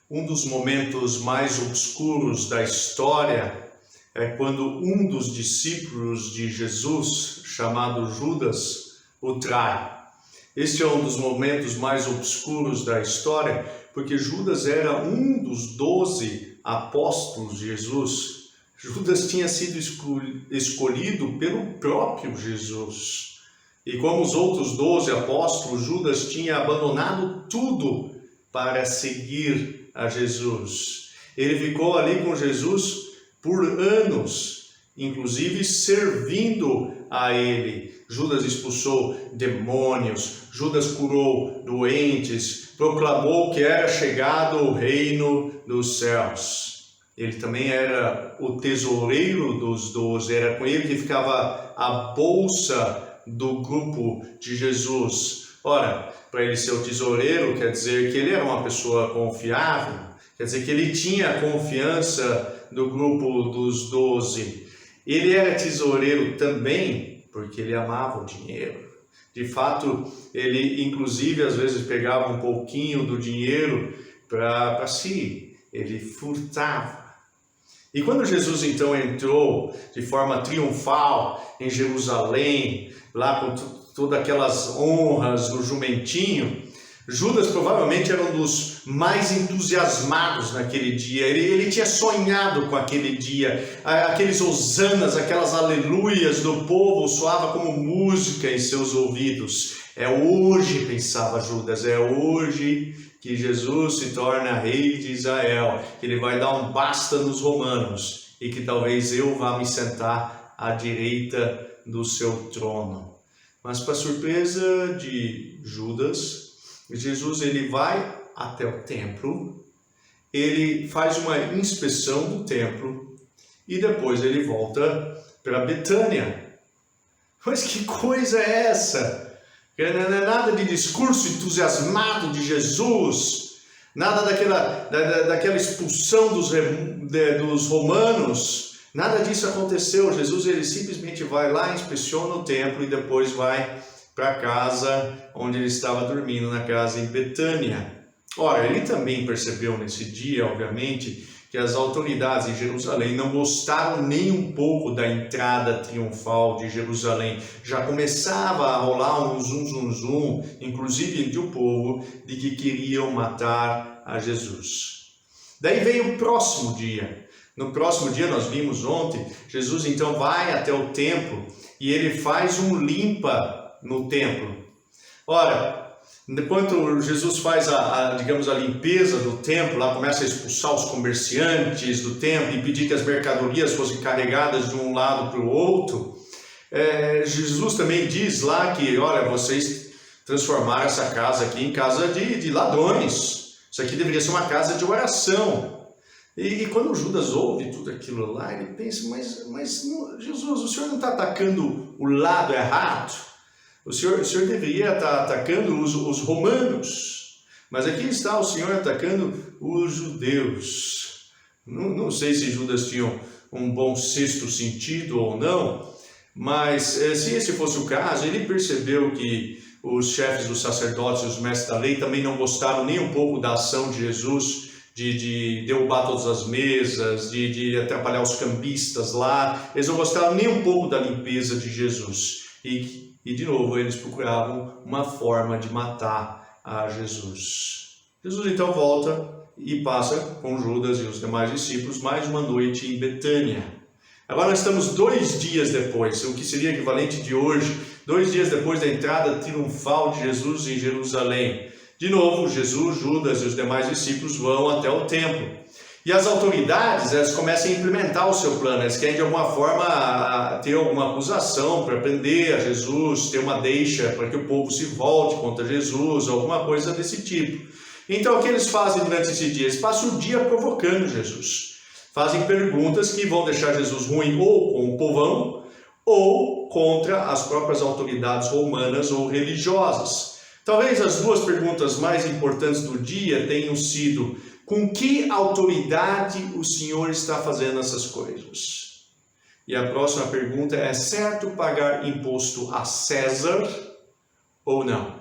Um dos momentos mais obscuros da história é quando um dos discípulos de Jesus, chamado Judas, o trai. Este é um dos momentos mais obscuros da história, porque Judas era um dos 12 apóstolos de Jesus. Judas tinha sido escolhido pelo próprio Jesus. E como os outros 12 apóstolos, Judas tinha abandonado tudo para seguir a Jesus. Ele ficou ali com Jesus por anos, inclusive servindo a ele. Judas expulsou demônios, Judas curou doentes, proclamou que era chegado o reino dos céus. Ele também era o tesoureiro dos 12, era com ele que ficava a bolsa do grupo de Jesus. Ora, para ele ser o tesoureiro, quer dizer que ele era uma pessoa confiável, quer dizer que ele tinha a confiança do grupo dos 12. Ele era tesoureiro também porque ele amava o dinheiro. De fato, ele inclusive às vezes pegava um pouquinho do dinheiro para si, ele furtava. E quando Jesus então entrou de forma triunfal em Jerusalém, lá com todas aquelas honras no jumentinho, Judas provavelmente era um dos mais entusiasmados naquele dia. Ele tinha sonhado com aquele dia, aqueles hosanas, aquelas aleluias do povo soava como música em seus ouvidos. É hoje, pensava Judas, é hoje que Jesus se torna rei de Israel, que ele vai dar um basta nos romanos e que talvez eu vá me sentar à direita do seu trono. Mas para surpresa de Judas, Jesus ele vai até o templo, ele faz uma inspeção do templo e depois ele volta para Betânia. Mas que coisa é essa? Não é nada de discurso entusiasmado de Jesus, nada daquela expulsão dos romanos, nada disso aconteceu. Jesus ele simplesmente vai lá, inspeciona o templo e depois vai para a casa onde ele estava dormindo, na casa em Betânia. Ora, ele também percebeu nesse dia, obviamente, que as autoridades em Jerusalém não gostaram nem um pouco da entrada triunfal de Jerusalém. Já começava a rolar um zum, inclusive entre o povo, de que queriam matar a Jesus. Daí veio o próximo dia. No próximo dia, nós vimos ontem, Jesus então vai até o templo e ele faz um limpa no templo. Ora, enquanto Jesus faz a limpeza do templo, lá começa a expulsar os comerciantes do templo e pedir que as mercadorias fossem carregadas de um lado para o outro, Jesus também diz lá que, olha, vocês transformaram essa casa aqui em casa de ladrões. Isso aqui deveria ser uma casa de oração. E quando Judas ouve tudo aquilo lá, ele pensa, mas Jesus, o senhor não está atacando o lado errado? O senhor deveria estar atacando os romanos, mas aqui está o senhor atacando os judeus. Não sei se Judas tinha um bom sexto sentido ou não, mas se esse fosse o caso, ele percebeu que os chefes dos sacerdotes e os mestres da lei também não gostaram nem um pouco da ação de Jesus, de derrubar todas as mesas, de atrapalhar os cambistas lá. Eles não gostaram nem um pouco da limpeza de Jesus. E de novo, eles procuravam uma forma de matar a Jesus. Jesus então volta e passa com Judas e os demais discípulos mais uma noite em Betânia. Agora nós estamos 2 dias depois, o que seria equivalente de hoje, 2 dias depois da entrada triunfal de Jesus em Jerusalém. De novo, Jesus, Judas e os demais discípulos vão até o templo. E as autoridades, elas começam a implementar o seu plano, eles querem de alguma forma ter alguma acusação para prender a Jesus, ter uma deixa para que o povo se volte contra Jesus, alguma coisa desse tipo. Então o que eles fazem durante esse dia? Eles passam o dia provocando Jesus, fazem perguntas que vão deixar Jesus ruim ou com o povão, ou contra as próprias autoridades romanas ou religiosas. Talvez as 2 perguntas mais importantes do dia tenham sido: com que autoridade o Senhor está fazendo essas coisas? E a próxima pergunta é: certo pagar imposto a César ou não?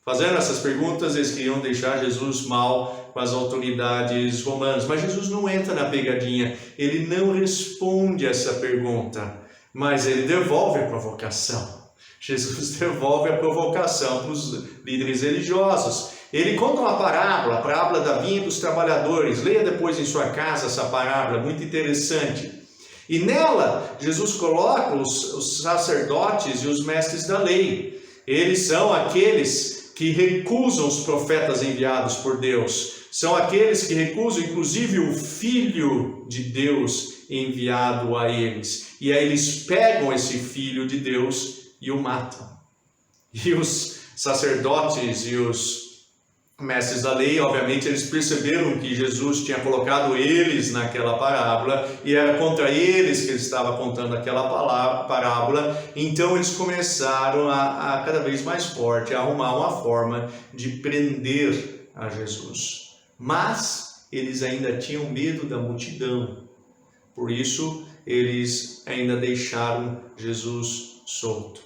Fazendo essas perguntas, eles queriam deixar Jesus mal com as autoridades romanas. Mas Jesus não entra na pegadinha, ele não responde essa pergunta, mas ele devolve a provocação. Jesus devolve a provocação para os líderes religiosos. Ele conta uma parábola, a parábola da vinha dos trabalhadores. Leia depois em sua casa essa parábola, muito interessante. E nela, Jesus coloca os sacerdotes e os mestres da lei. Eles são aqueles que recusam os profetas enviados por Deus. São aqueles que recusam, inclusive, o Filho de Deus enviado a eles. E aí eles pegam esse Filho de Deus e o matam. E os sacerdotes e os mestres da lei, obviamente, eles perceberam que Jesus tinha colocado eles naquela parábola e era contra eles que ele estava contando aquela parábola. Então eles começaram a cada vez mais forte a arrumar uma forma de prender a Jesus. Mas eles ainda tinham medo da multidão, por isso eles ainda deixaram Jesus solto.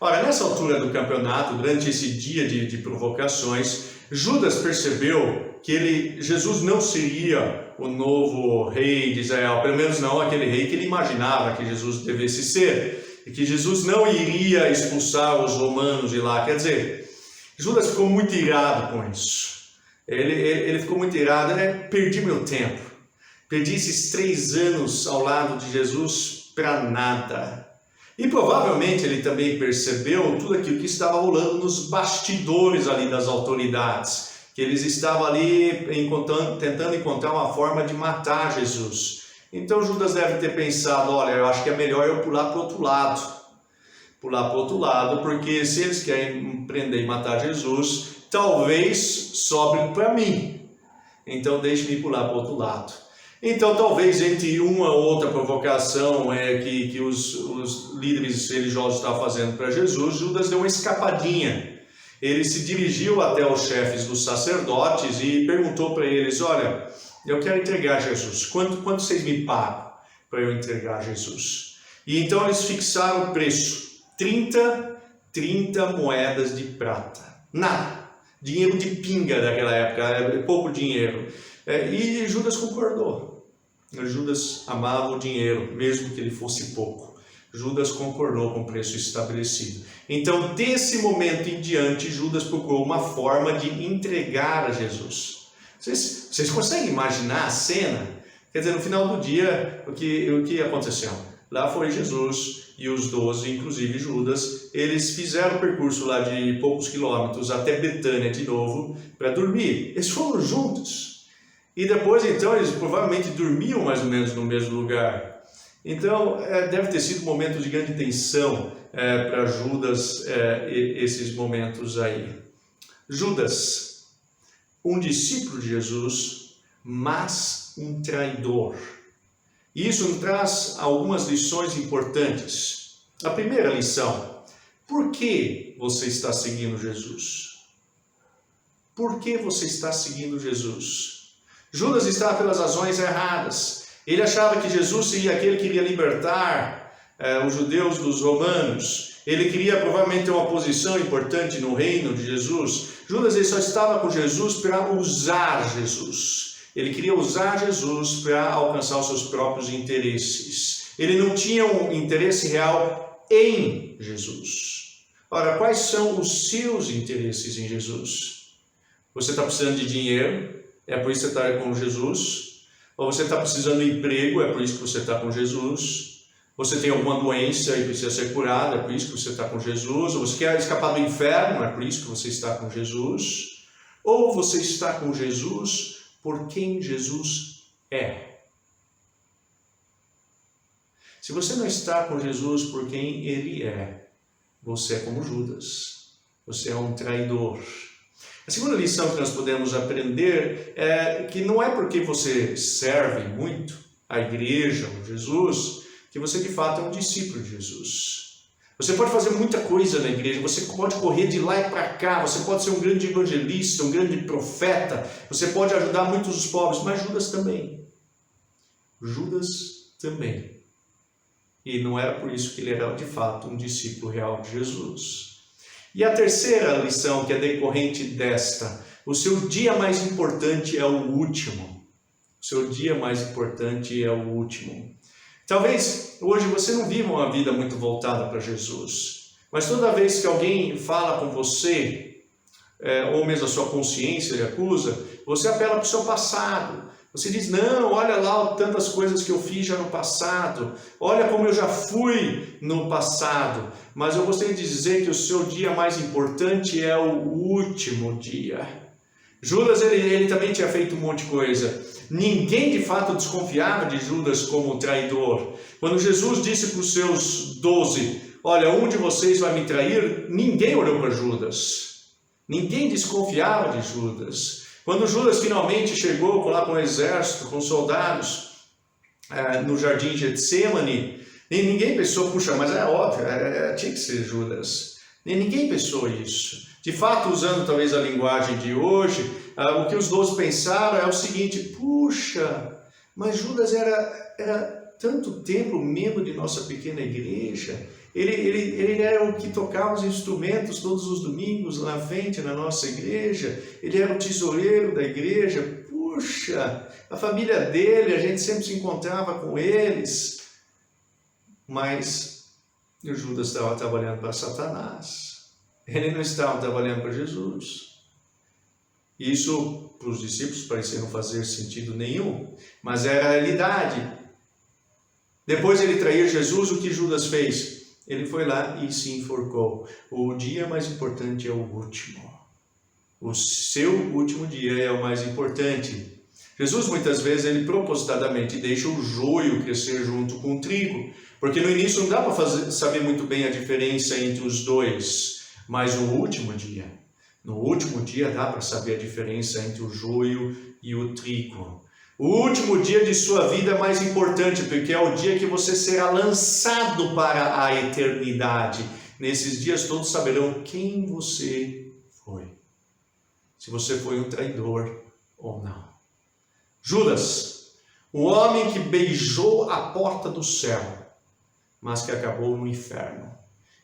Ora, nessa altura do campeonato, durante esse dia de provocações, Judas percebeu que Jesus não seria o novo rei de Israel, pelo menos não aquele rei que ele imaginava que Jesus devesse ser, e que Jesus não iria expulsar os romanos de lá. Quer dizer, Judas ficou muito irado com isso. Ele ficou muito irado, perdi meu tempo, perdi esses 3 anos ao lado de Jesus para nada. E provavelmente ele também percebeu tudo aquilo que estava rolando nos bastidores ali das autoridades, que eles estavam ali tentando encontrar uma forma de matar Jesus. Então Judas deve ter pensado, olha, eu acho que é melhor eu pular para o outro lado, porque se eles querem prender e matar Jesus, talvez sobre para mim, então deixe-me pular para o outro lado. Então, talvez entre uma ou outra provocação que os líderes religiosos estavam fazendo para Jesus, Judas deu uma escapadinha. Ele se dirigiu até os chefes dos sacerdotes e perguntou para eles, olha, eu quero entregar Jesus, quanto vocês me pagam para eu entregar Jesus? E então eles fixaram o preço, 30 moedas de prata, nada, dinheiro de pinga daquela época, pouco dinheiro. E Judas concordou. Judas amava o dinheiro, mesmo que ele fosse pouco. Judas concordou com o preço estabelecido. Então, desse momento em diante, Judas procurou uma forma de entregar a Jesus. Vocês conseguem imaginar a cena? Quer dizer, no final do dia, o que aconteceu? Lá foi Jesus e os 12, inclusive Judas, eles fizeram o percurso lá de poucos quilômetros até Betânia de novo para dormir. Eles foram juntos. E depois, então, eles provavelmente dormiam mais ou menos no mesmo lugar. Então, deve ter sido um momento de grande tensão para Judas, esses momentos aí. Judas, um discípulo de Jesus, mas um traidor. E isso nos traz algumas lições importantes. A primeira lição, por que você está seguindo Jesus? Por que você está seguindo Jesus? Judas estava pelas razões erradas. Ele achava que Jesus seria aquele que iria libertar os judeus dos romanos. Ele queria provavelmente ter uma posição importante no reino de Jesus. Judas ele só estava com Jesus para usar Jesus. Ele queria usar Jesus para alcançar os seus próprios interesses. Ele não tinha um interesse real em Jesus. Ora, quais são os seus interesses em Jesus? Você está precisando de dinheiro? É por isso que você está com Jesus? Ou você está precisando de emprego? É por isso que você está com Jesus? Você tem alguma doença e precisa ser curado? É por isso que você está com Jesus? Ou você quer escapar do inferno? É por isso que você está com Jesus? Ou você está com Jesus por quem Jesus é? Se você não está com Jesus por quem Ele é, você é como Judas. Você é um traidor. A segunda lição que nós podemos aprender é que não é porque você serve muito a igreja, ou Jesus, que você de fato é um discípulo de Jesus. Você pode fazer muita coisa na igreja, você pode correr de lá e para cá, você pode ser um grande evangelista, um grande profeta, você pode ajudar muitos dos pobres, mas Judas também. Judas também. E não era por isso que ele era de fato um discípulo real de Jesus. E a terceira lição que é decorrente desta: o seu dia mais importante é o último. O seu dia mais importante é o último. Talvez hoje você não viva uma vida muito voltada para Jesus, mas toda vez que alguém fala com você, ou mesmo a sua consciência lhe acusa, você apela para o seu passado. Você diz, não, olha lá tantas coisas que eu fiz já no passado, olha como eu já fui no passado. Mas eu gostaria de dizer que o seu dia mais importante é o último dia. Judas, ele também tinha feito um monte de coisa. Ninguém de fato desconfiava de Judas como traidor. Quando Jesus disse para os seus 12, olha, um de vocês vai me trair, ninguém olhou para Judas. Ninguém desconfiava de Judas. Quando Judas finalmente chegou lá com o exército, com soldados, no jardim Getsemane, ninguém pensou, puxa, mas é óbvio, tinha que ser Judas. Ninguém pensou isso. De fato, usando talvez a linguagem de hoje, o que os 12 pensaram é o seguinte, puxa, mas Judas era tanto tempo membro de nossa pequena igreja, ele era o que tocava os instrumentos todos os domingos lá na frente na nossa igreja, ele era o tesoureiro da igreja, puxa, a família dele, a gente sempre se encontrava com eles, mas o Judas estava trabalhando para Satanás, ele não estava trabalhando para Jesus. Isso para os discípulos parecia não fazer sentido nenhum, mas era a realidade. Depois de ele trair Jesus, o que Judas fez? Ele foi lá e se enforcou. O dia mais importante é o último. O seu último dia é o mais importante. Jesus muitas vezes ele propositadamente deixa o joio crescer junto com o trigo, porque no início não dá para saber muito bem a diferença entre os dois, mas no último dia dá para saber a diferença entre o joio e o trigo. O último dia de sua vida é mais importante, porque é o dia que você será lançado para a eternidade. Nesses dias todos saberão quem você foi. Se você foi um traidor ou não. Judas, o homem que beijou a porta do céu, mas que acabou no inferno.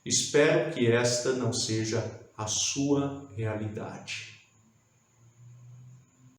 Espero que esta não seja a sua realidade.